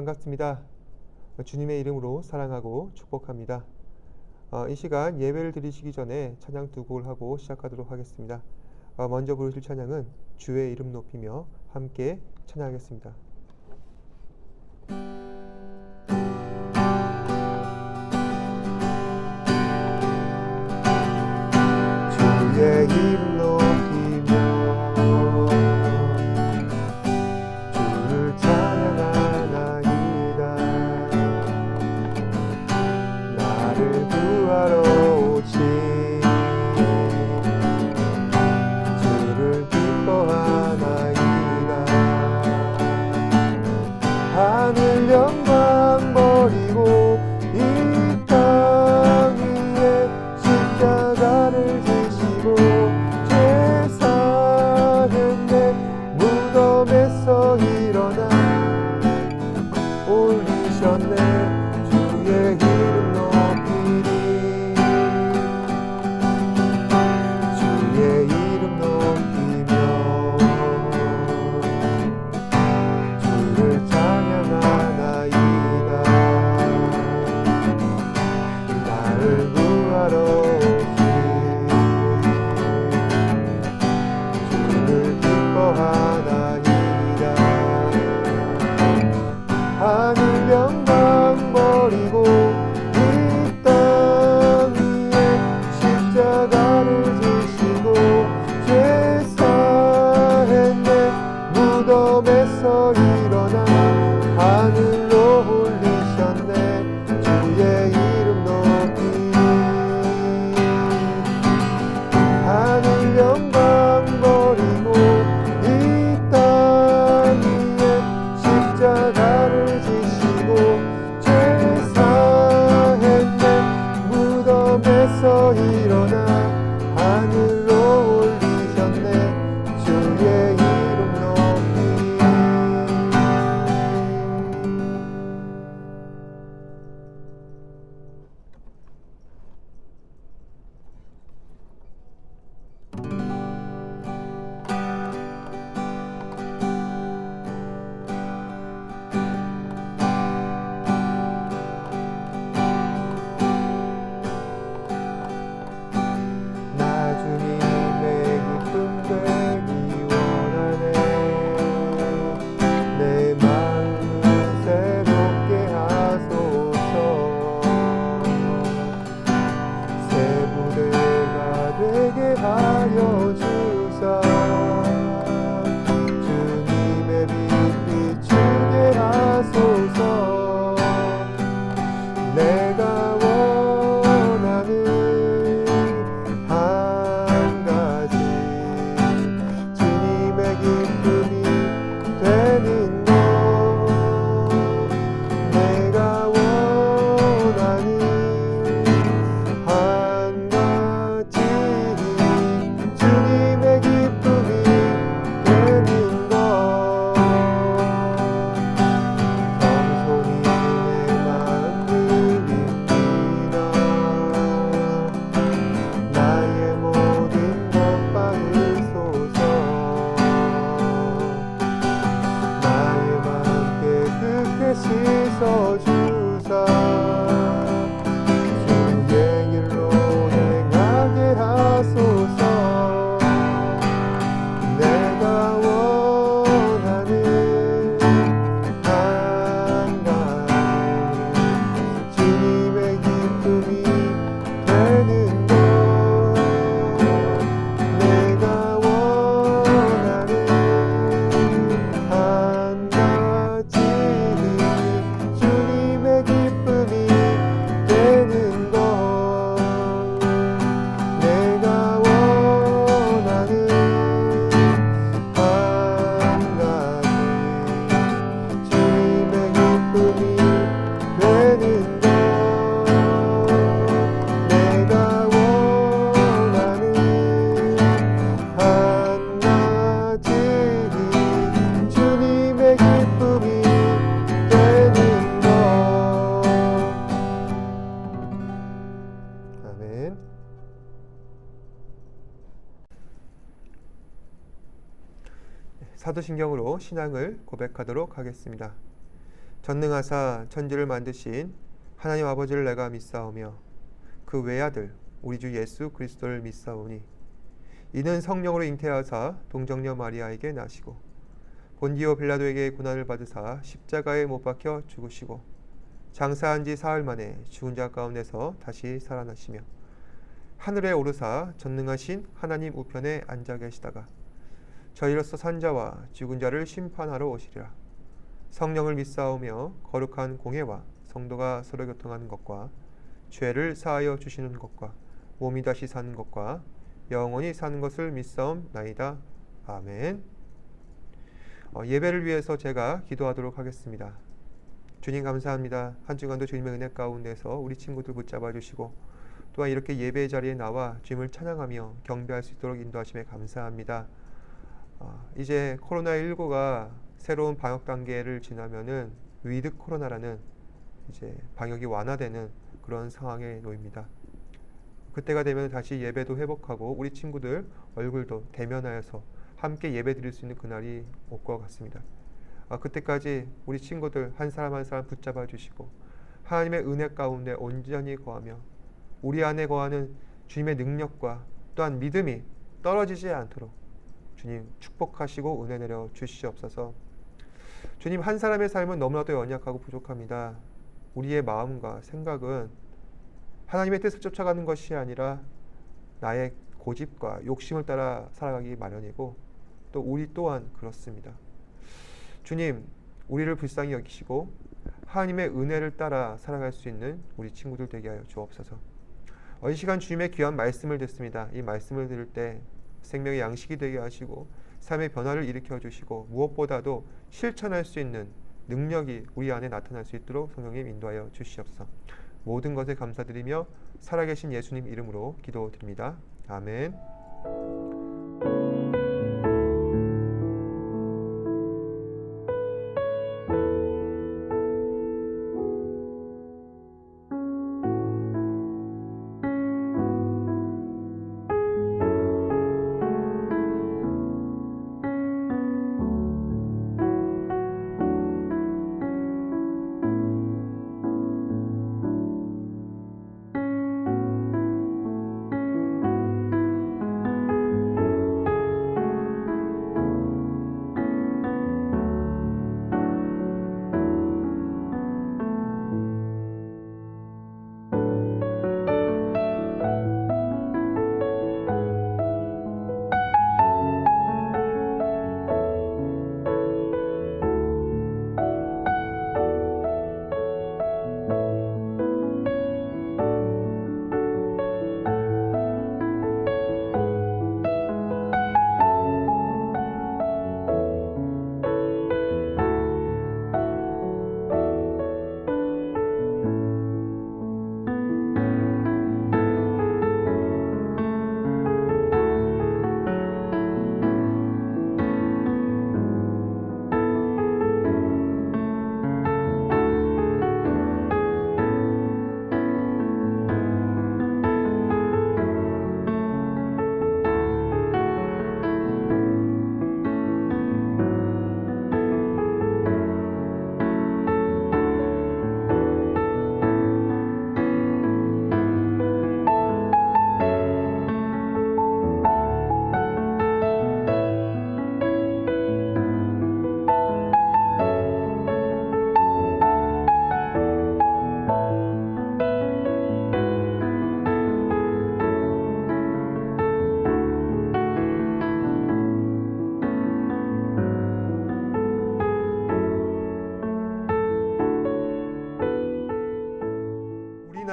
반갑습니다. 주님의 이름으로 사랑하고 축복합니다. 이 시간 예배를 드리시기 전에 찬양 두 곡을 하고 시작하도록 하겠습니다. 먼저 부르실 찬양은 주의 이름 높이며 함께 찬양하겠습니다. 주의 이름 높이며 주를 찬양하나이다. 나를 구하러 오신 주를 기뻐하나이다. 하늘 영광 버리고 이 땅 위에 십자가를 지시고 죄 사했네. 무덤에서 일어나 올리셨네. 주의 이름 높이리. 주의 이름 높이며 주를 찬양하나이다. 나를 구하러 오신 주를 기뻐하나이다. 하늘 영광 버리고 이 땅 위에 십자가를 지시고 죄 사했네. 무덤에서 일어나 하늘로 올리셨네. 주의 이름 높이리. 하늘 영광 버리고 이 땅 위에 십자가를 지시고 죄 사했네. 무덤에서 일어나 하늘로 올리셨네. 주의 이름 높이리. 나 주님의 기쁨 되기 원하네. 내 마음을 새롭게 하소서. 새 부대가 되게 하여 주사. 주님의 빛 비추게 하소서. 내가 원하는 한 가지 주님의 기쁨이 되는 것. 내가 원하는 한 가지 주님의 기쁨이 되는 것. 겸손히 내 마음 드립니다. 나의 모든 것 받으소서. 나의 마음 깨끗게 씻어주사. 주의 길로 행하게 하소서. 내가 원하는 한 가지 주님의 기쁨이 되는 것. 내가 원하는 한 가지 주님의 기쁨이 되는 것. 내가 원하는 한 가지 주님의 기쁨이 되는 것. 내가 원하는 한 가지 주님의 기쁨이 되는 것. 아멘. 사도신경으로 신앙을 고백하도록 하겠습니다. 전능하사 천지를 만드신 하나님 아버지를 내가 믿사오며 그 외아들 우리 주 예수 그리스도를 믿사오니 이는 성령으로 잉태하사 동정녀 마리아에게 나시고 본디오 빌라도에게 고난을 받으사 십자가에 못 박혀 죽으시고 장사한 지 사흘 만에 죽은 자 가운데서 다시 살아나시며 하늘에 오르사 전능하신 하나님 우편에 앉아 계시다가 저희로서 산자와 죽은 자를 심판하러 오시리라. 성령을 믿사오며 거룩한 공회와 성도가 서로 교통하는 것과 죄를 사하여 주시는 것과 몸이 다시 사는 것과 영원히 사는 것을 믿사옵나이다. 아멘. 예배를 위해서 제가 기도하도록 하겠습니다. 주님 감사합니다. 한 주간도 주님의 은혜 가운데서 우리 친구들 붙잡아 주시고 또한 이렇게 예배 자리에 나와 주님을 찬양하며 경배할 수 있도록 인도하심에 감사합니다. 이제 코로나19가 새로운 방역 단계를 지나면은 위드 코로나라는 이제 방역이 완화되는 그런 상황에 놓입니다. 그때가 되면 다시 예배도 회복하고 우리 친구들 얼굴도 대면하여서 함께 예배 드릴 수 있는 그날이 올 것 같습니다. 그때까지 우리 친구들 한 사람 한 사람 붙잡아 주시고 하나님의 은혜 가운데 온전히 거하며 우리 안에 거하는 주님의 능력과 또한 믿음이 떨어지지 않도록 주님 축복하시고 은혜 내려 주시옵소서. 주님, 한 사람의 삶은 너무나도 연약하고 부족합니다. 우리의 마음과 생각은 하나님의 뜻을 쫓아가는 것이 아니라 나의 고집과 욕심을 따라 살아가기 마련이고 또 우리 또한 그렇습니다. 주님, 우리를 불쌍히 여기시고 하나님의 은혜를 따라 살아갈 수 있는 우리 친구들 되게 하여 주옵소서. 이 시간 주님의 귀한 말씀을 듣습니다. 이 말씀을 들을 때 생명의 양식이 되게 하시고 삶의 변화를 일으켜 주시고 무엇보다도 실천할 수 있는 능력이 우리 안에 나타날 수 있도록 성령님 인도하여 주시옵소서. 모든 것에 감사드리며 살아계신 예수님 이름으로 기도드립니다. 아멘.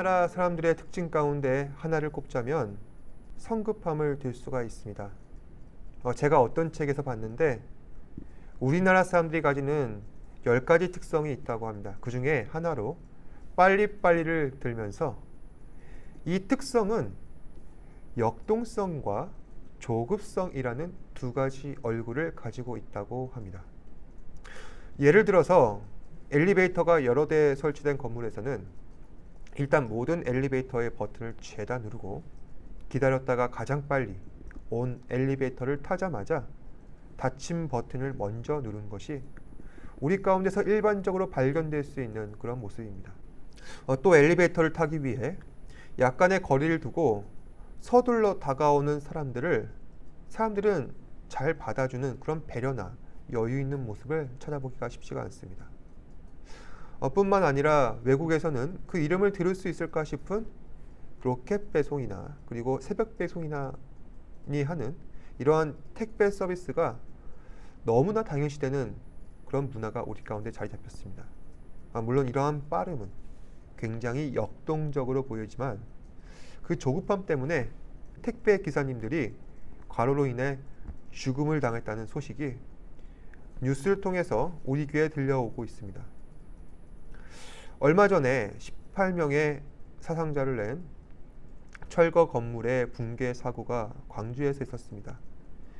우리나라 사람들의 특징 가운데 하나를 꼽자면 성급함을 들 수가 있습니다. 제가 어떤 책에서 봤는데 우리나라 사람들이 가지는 10가지 특성이 있다고 합니다. 그 중에 하나로 빨리빨리를 들면서 이 특성은 역동성과 조급성이라는 두 가지 얼굴을 가지고 있다고 합니다. 예를 들어서 엘리베이터가 여러 대 설치된 건물에서는 일단 모든 엘리베이터의 버튼을 죄다 누르고 기다렸다가 가장 빨리 온 엘리베이터를 타자마자 닫힘 버튼을 먼저 누른 것이 우리 가운데서 일반적으로 발견될 수 있는 그런 모습입니다. 또 엘리베이터를 타기 위해 약간의 거리를 두고 서둘러 다가오는 사람들은 잘 받아주는 그런 배려나 여유 있는 모습을 찾아보기가 쉽지가 않습니다. 뿐만 아니라 외국에서는 그 이름을 들을 수 있을까 싶은 로켓 배송이나 그리고 새벽 배송이나니 하는 이러한 택배 서비스가 너무나 당연시되는 그런 문화가 우리 가운데 자리 잡혔습니다. 물론 이러한 빠름은 굉장히 역동적으로 보이지만 그 조급함 때문에 택배 기사님들이 과로로 인해 죽음을 당했다는 소식이 뉴스를 통해서 우리 귀에 들려오고 있습니다. 얼마 전에 18명의 사상자를 낸 철거 건물의 붕괴 사고가 광주에서 있었습니다.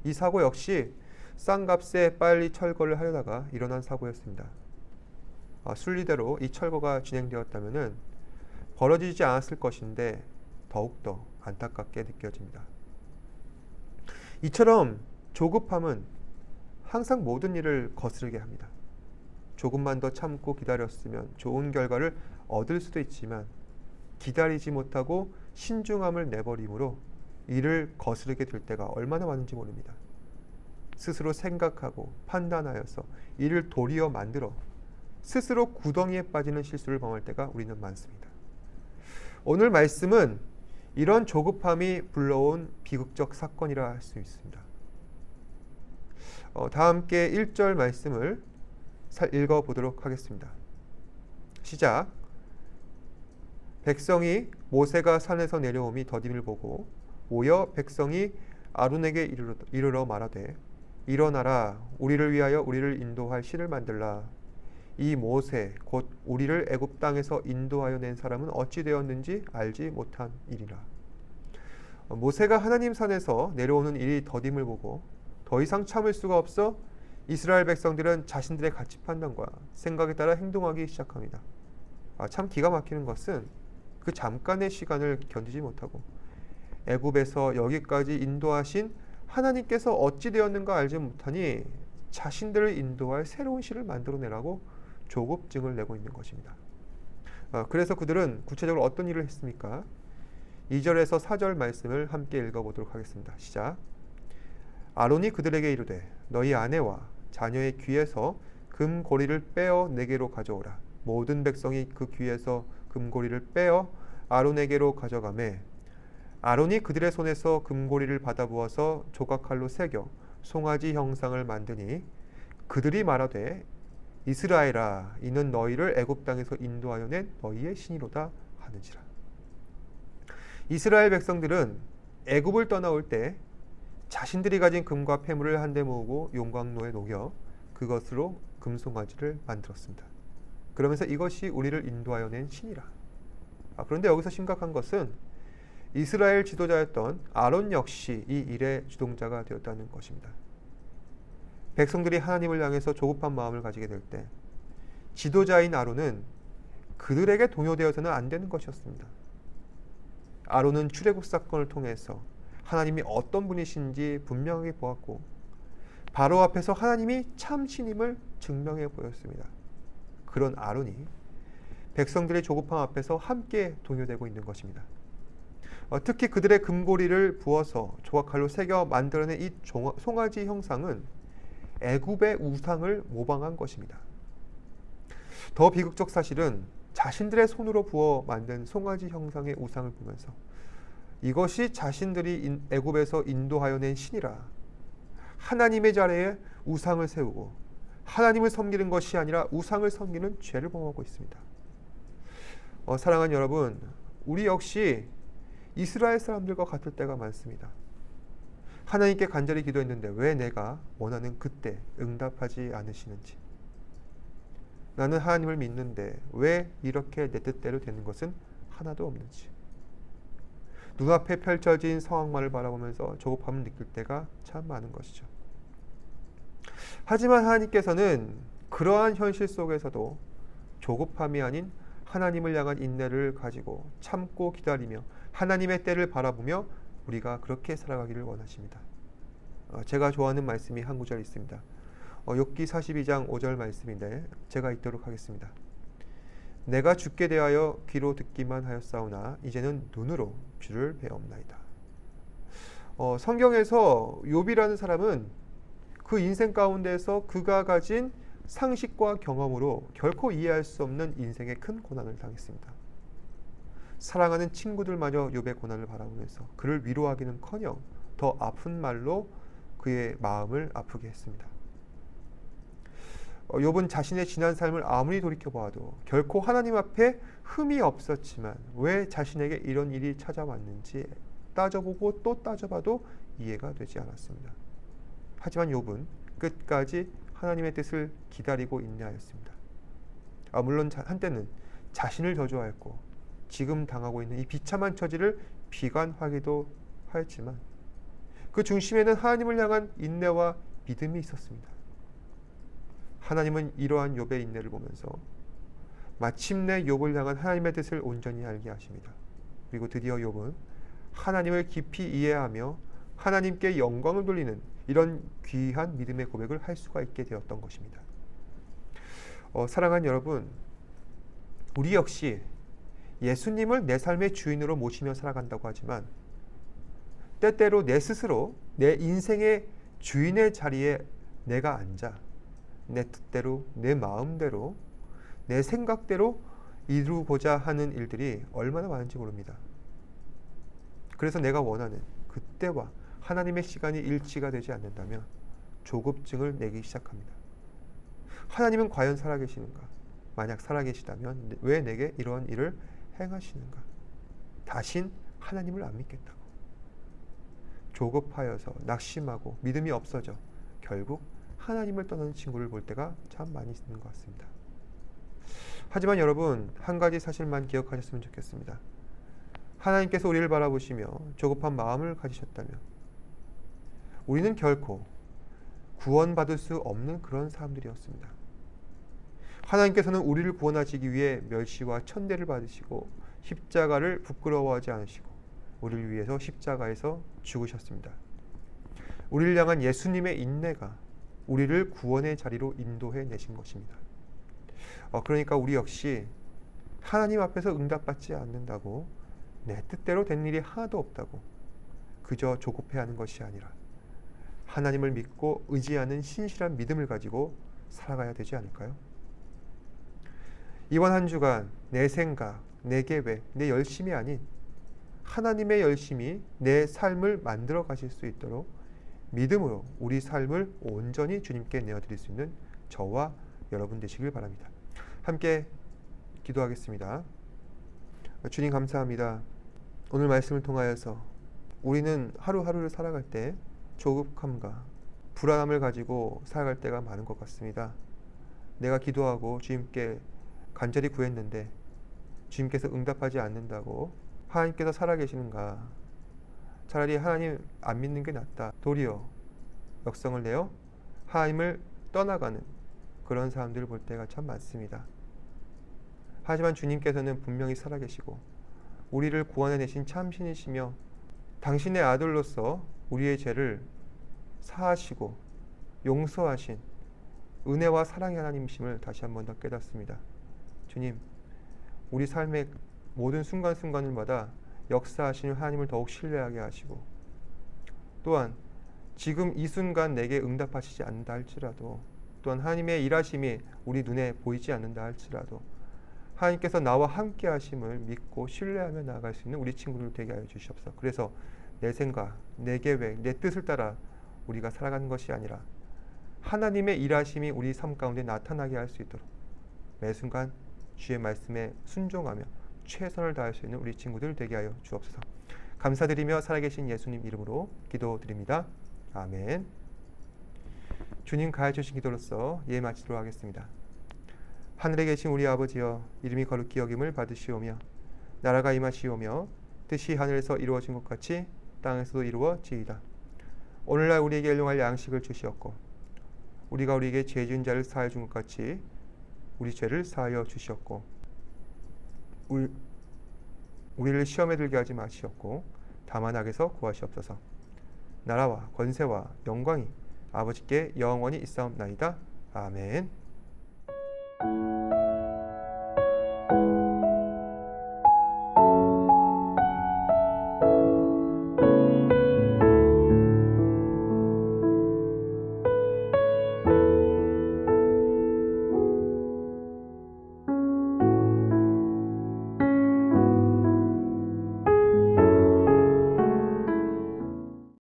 이 사고 역시 싼 값에 빨리 철거를 하려다가 일어난 사고였습니다. 순리대로 이 철거가 진행되었다면 벌어지지 않았을 것인데 더욱더 안타깝게 느껴집니다. 이처럼 조급함은 항상 모든 일을 거스르게 합니다. 조금만 더 참고 기다렸으면 좋은 결과를 얻을 수도 있지만 기다리지 못하고 신중함을 내버림으로 이를 거스르게 될 때가 얼마나 많은지 모릅니다. 스스로 생각하고 판단하여서 이를 도리어 만들어 스스로 구덩이에 빠지는 실수를 범할 때가 우리는 많습니다. 오늘 말씀은 이런 조급함이 불러온 비극적 사건이라 할 수 있습니다. 다 함께 1절 말씀을 읽어보도록 하겠습니다. 시작. 백성이 모세가 산에서 내려옴이 더딤을 보고 모여 백성이 아론에게 이르러 말하되 일어나라 우리를 위하여 우리를 인도할 신을 만들라. 이 모세 곧 우리를 애굽 땅에서 인도하여 낸 사람은 어찌 되었는지 알지 못한 일이라. 모세가 하나님 산에서 내려오는 일이 더딤을 보고 더 이상 참을 수가 없어 이스라엘 백성들은 자신들의 가치 판단과 생각에 따라 행동하기 시작합니다. 참 기가 막히는 것은 그 잠깐의 시간을 견디지 못하고 애굽에서 여기까지 인도하신 하나님께서 어찌 되었는가 알지 못하니 자신들을 인도할 새로운 신을 만들어내라고 조급증을 내고 있는 것입니다. 그래서 그들은 구체적으로 어떤 일을 했습니까? 2절에서 4절 말씀을 함께 읽어보도록 하겠습니다. 시작. 아론이 그들에게 이르되 너희 아내와 자녀의 귀에서 금고리를 빼어 내게로 가져오라. 모든 백성이 그 귀에서 금고리를 빼어 아론에게로 가져가매 아론이 그들의 손에서 금고리를 받아 부어서 조각칼로 새겨 송아지 형상을 만드니 그들이 말하되 이스라엘아 이는 너희를 애굽 땅에서 인도하여 낸 너희의 신이로다 하는지라. 이스라엘 백성들은 애굽을 떠나올 때 자신들이 가진 금과 폐물을 한데 모으고 용광로에 녹여 그것으로 금송아지를 만들었습니다. 그러면서 이것이 우리를 인도하여 낸 신이라. 그런데 여기서 심각한 것은 이스라엘 지도자였던 아론 역시 이 일의 주동자가 되었다는 것입니다. 백성들이 하나님을 향해서 조급한 마음을 가지게 될 때 지도자인 아론은 그들에게 동요되어서는 안 되는 것이었습니다. 아론은 출애굽 사건을 통해서 하나님이 어떤 분이신지 분명하게 보았고 바로 앞에서 하나님이 참 신임을 증명해 보였습니다. 그런 아론이 백성들의 조급함 앞에서 함께 동요되고 있는 것입니다. 특히 그들의 금고리를 부어서 조각칼로 새겨 만들어낸 이 송아지 형상은 애굽의 우상을 모방한 것입니다. 더 비극적 사실은 자신들의 손으로 부어 만든 송아지 형상의 우상을 보면서 이것이 자신들이 애굽에서 인도하여 낸 신이라 하나님의 자리에 우상을 세우고 하나님을 섬기는 것이 아니라 우상을 섬기는 죄를 범하고 있습니다. 사랑하는 여러분, 우리 역시 이스라엘 사람들과 같을 때가 많습니다. 하나님께 간절히 기도했는데 왜 내가 원하는 그때 응답하지 않으시는지, 나는 하나님을 믿는데 왜 이렇게 내 뜻대로 되는 것은 하나도 없는지, 눈앞에 펼쳐진 상황만을 바라보면서 조급함을 느낄 때가 참 많은 것이죠. 하지만 하나님께서는 그러한 현실 속에서도 조급함이 아닌 하나님을 향한 인내를 가지고 참고 기다리며 하나님의 때를 바라보며 우리가 그렇게 살아가기를 원하십니다. 제가 좋아하는 말씀이 한 구절 있습니다. 욥기 42장 5절 말씀인데 제가 읽도록 하겠습니다. 내가 주께 대하여 귀로 듣기만 하였사오나 이제는 눈으로 주를 배옵나이다. 성경에서 욥이라는 사람은 그 인생 가운데서 그가 가진 상식과 경험으로 결코 이해할 수 없는 인생의 큰 고난을 당했습니다. 사랑하는 친구들마저 욥의 고난을 바라보면서 그를 위로하기는커녕 더 아픈 말로 그의 마음을 아프게 했습니다. 욥은 자신의 지난 삶을 아무리 돌이켜보아도 결코 하나님 앞에 흠이 없었지만 왜 자신에게 이런 일이 찾아왔는지 따져보고 또 따져봐도 이해가 되지 않았습니다. 하지만 욥은 끝까지 하나님의 뜻을 기다리고 인내하였습니다. 물론 한때는 자신을 저주하였고 지금 당하고 있는 이 비참한 처지를 비관하기도 하였지만 그 중심에는 하나님을 향한 인내와 믿음이 있었습니다. 하나님은 이러한 욥의 인내를 보면서 마침내 욥을 향한 하나님의 뜻을 온전히 알게 하십니다. 그리고 드디어 욥은 하나님을 깊이 이해하며 하나님께 영광을 돌리는 이런 귀한 믿음의 고백을 할 수가 있게 되었던 것입니다. 사랑하는 여러분, 우리 역시 예수님을 내 삶의 주인으로 모시며 살아간다고 하지만 때때로 내 스스로 내 인생의 주인의 자리에 내가 앉아 내 뜻대로, 내 마음대로, 내 생각대로 이루고자 하는 일들이 얼마나 많은지 모릅니다. 그래서 내가 원하는 그때와 하나님의 시간이 일치가 되지 않는다면 조급증을 내기 시작합니다. 하나님은 과연 살아계시는가? 만약 살아계시다면 왜 내게 이러한 일을 행하시는가? 다신 하나님을 안 믿겠다고. 조급하여서 낙심하고 믿음이 없어져 결국 하나님을 떠나는 친구를 볼 때가 참 많이 있는 것 같습니다. 하지만 여러분, 한 가지 사실만 기억하셨으면 좋겠습니다. 하나님께서 우리를 바라보시며 조급한 마음을 가지셨다면 우리는 결코 구원받을 수 없는 그런 사람들이었습니다. 하나님께서는 우리를 구원하시기 위해 멸시와 천대를 받으시고 십자가를 부끄러워하지 않으시고 우리를 위해서 십자가에서 죽으셨습니다. 우리를 향한 예수님의 인내가 우리를 구원의 자리로 인도해 내신 것입니다. 그러니까 우리 역시 하나님 앞에서 응답받지 않는다고 내 뜻대로 된 일이 하나도 없다고 그저 조급해하는 것이 아니라 하나님을 믿고 의지하는 신실한 믿음을 가지고 살아가야 되지 않을까요? 이번 한 주간 내 생각, 내 계획, 내 열심이 아닌 하나님의 열심이 내 삶을 만들어 가실 수 있도록 믿음으로 우리 삶을 온전히 주님께 내어드릴 수 있는 저와 여러분 되시길 바랍니다. 함께 기도하겠습니다. 주님 감사합니다. 오늘 말씀을 통하여서 우리는 하루하루를 살아갈 때 조급함과 불안함을 가지고 살아갈 때가 많은 것 같습니다. 내가 기도하고 주님께 간절히 구했는데 주님께서 응답하지 않는다고 하나님께서 살아계시는가? 차라리 하나님 안 믿는 게 낫다. 도리어 역성을 내어 하나님을 떠나가는 그런 사람들을 볼 때가 참 많습니다. 하지만 주님께서는 분명히 살아계시고 우리를 구원해내신 참신이시며 당신의 아들로서 우리의 죄를 사하시고 용서하신 은혜와 사랑의 하나님이심을 다시 한 번 더 깨닫습니다. 주님, 우리 삶의 모든 순간순간마다 역사하시는 하나님을 더욱 신뢰하게 하시고 또한 지금 이 순간 내게 응답하시지 않는다 할지라도 또한 하나님의 일하심이 우리 눈에 보이지 않는다 할지라도 하나님께서 나와 함께 하심을 믿고 신뢰하며 나아갈 수 있는 우리 친구들 되게 하여 주시옵소서. 그래서 내 생각, 내 계획, 내 뜻을 따라 우리가 살아가는 것이 아니라 하나님의 일하심이 우리 삶 가운데 나타나게 할 수 있도록 매 순간 주의 말씀에 순종하며 최선을 다할 수 있는 우리 친구들 되게 하여 주옵소서. 감사드리며 살아계신 예수님 이름으로 기도드립니다. 아멘. 주님 가르쳐 주신 기도로서 예배 마치도록 하겠습니다. 하늘에 계신 우리 아버지여, 이름이 거룩히 여김을 받으시오며 나라가 임하시오며 뜻이 하늘에서 이루어진 것 같이 땅에서도 이루어지이다. 오늘날 우리에게 일용할 양식을 주시옵고 우리가 우리에게 죄 지은 자를 사하여 준 것 같이 우리 죄를 사하여 주시옵고 우리를 시험에 들게 하지 마시옵고 다만 악에서 구하시옵소서. 나라와 권세와 영광이 아버지께 영원히 있사옵나이다. 아멘.